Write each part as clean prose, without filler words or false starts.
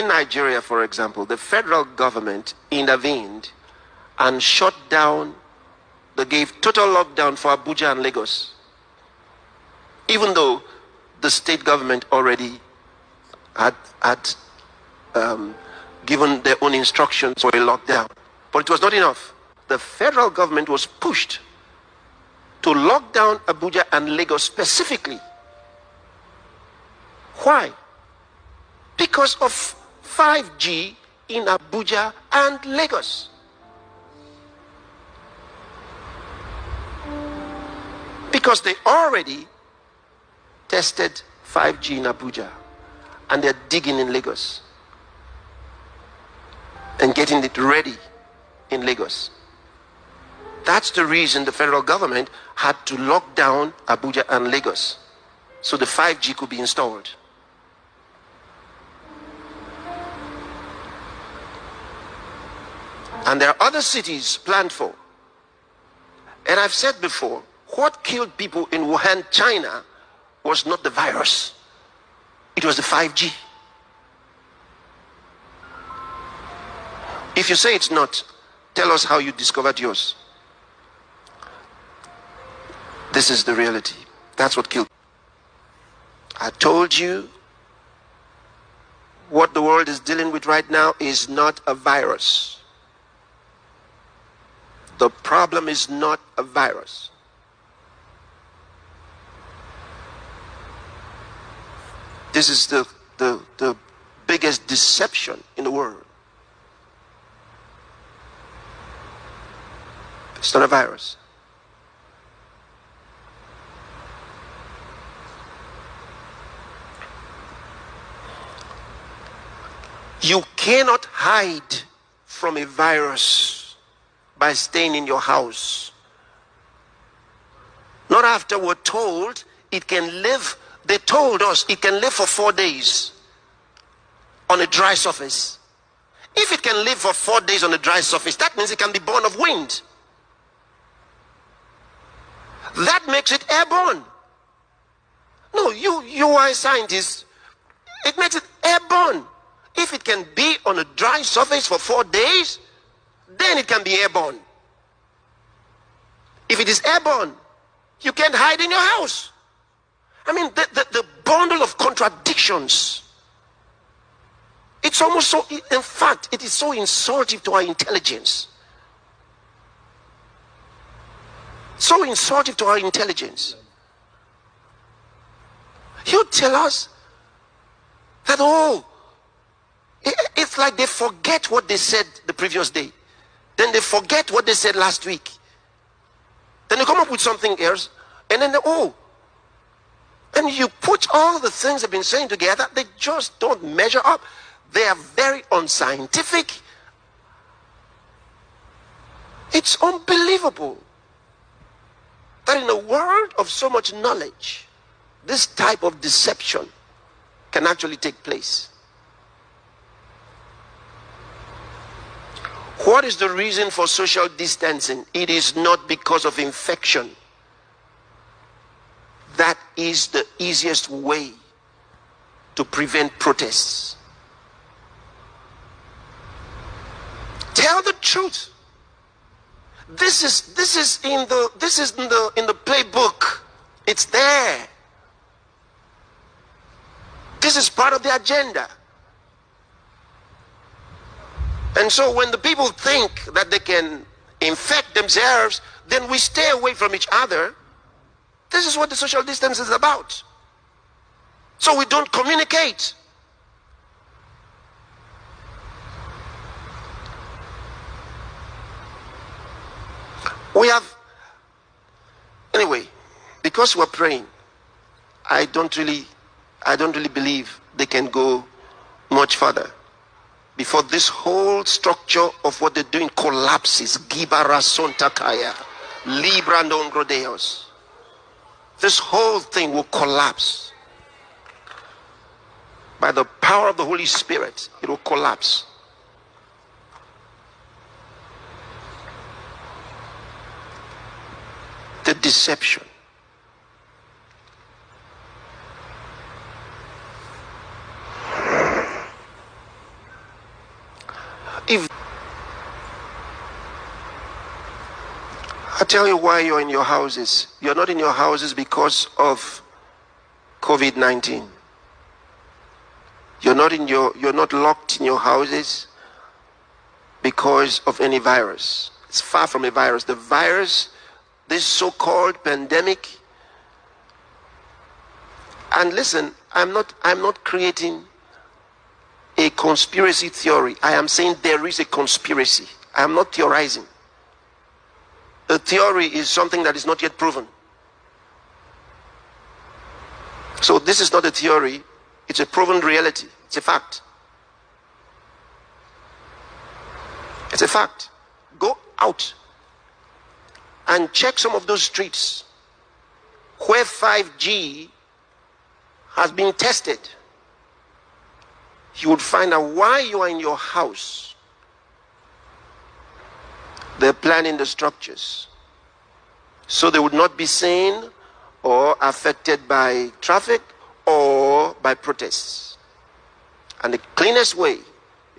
In Nigeria, for example, the federal government intervened and shut down, they gave total lockdown for Abuja and Lagos, even though the state government already had given their own instructions for a lockdown. But it was not enough. The federal government was pushed to lock down Abuja and Lagos specifically. Why? Because of 5G in Abuja and Lagos. Because they already tested 5G in Abuja and they're digging in Lagos and getting it ready in Lagos. That's the reason the federal government had to lock down Abuja and Lagos so the 5G could be installed. And there are other cities planned for. And I've said before, what killed people in Wuhan, China, was not the virus. It was the 5G. If you say it's not, tell us how you discovered yours. This is the reality. That's what killed. I told you what the world is dealing with right now is not a virus. The problem is not a virus. This is the biggest deception in the world. It's not a virus. You cannot hide from a virus by staying in your house. Not after we're told it can live. They told us it can live for 4 days on a dry surface. If it can live for 4 days on a dry surface, that means it can be born of wind. That makes it airborne. No, you are a scientist. It makes it airborne. If it can be on a dry surface for 4 days, then it can be airborne. If it is airborne, you can't hide in your house. I mean, the bundle of contradictions. It's almost so, in fact, it is so insulting to our intelligence. So insulting to our intelligence. You tell us that, oh, it's like they forget what they said the previous day. Then they forget what they said last week. Then they come up with something else. And then and you put all the things they've been saying together, they just don't measure up. They are very unscientific. It's unbelievable that in a world of so much knowledge, this type of deception can actually take place. What is the reason for social distancing? It is not because of infection. That is the easiest way to prevent protests. Tell the truth. This is in the playbook. It's there. This is part of the agenda. And so when the people think that they can infect themselves, then we stay away from each other. This is what the social distance is about. So we don't communicate. We have, anyway, because we're praying, I don't really believe they can go much further before this whole structure of what they're doing collapses. Gibara Sontakaya, Libra Nongrodeos. This whole thing will collapse. By the power of the Holy Spirit, it will collapse. The deception. If I tell you why you're in your houses, you're not in your houses because of COVID-19. You're not locked in your houses because of any virus. It's far from a virus. The virus, this so-called pandemic, and listen, I'm not creating a conspiracy theory. I am saying there is a conspiracy. I am not theorizing. A theory is something that is not yet proven. So this is not a theory, it's a proven reality. It's a fact. It's a fact. Go out and check some of those streets where 5G has been tested. You would find out why you are in your house. They're planning the structures so they would not be seen or affected by traffic or by protests. And the cleanest way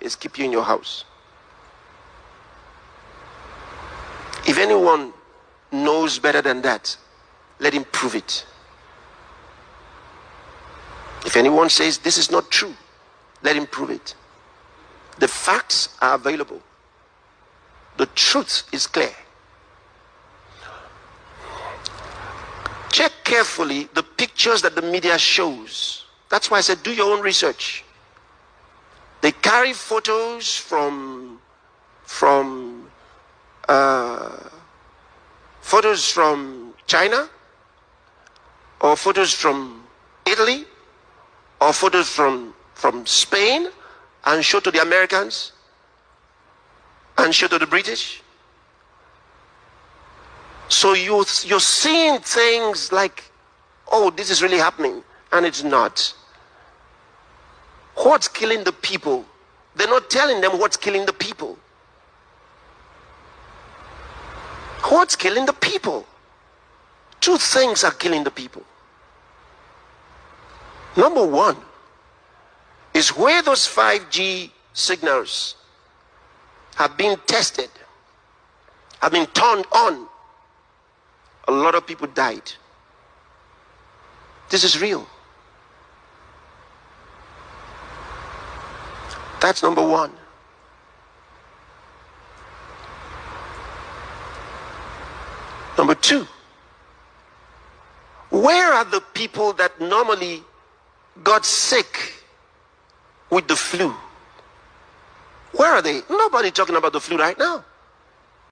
is keep you in your house. If anyone knows better than that, let him prove it. If anyone says this is not true, let him prove it. The facts are available. The truth is clear. Check carefully the pictures that the media shows. That's why I said do your own research. They carry photos from China, or photos from Italy, or photos from Spain, and show to the Americans and show to the British. So you're seeing things like, oh, this is really happening, and it's not. What's killing the people? They're not telling them what's killing the people. What's killing the people? Two things are killing the people. Number one is where those 5G signals have been tested, have been turned on, a lot of people died. This is real. That's number one. Number two, where are the people that normally got sick with the flu? Where are they? Nobody talking about the flu right now.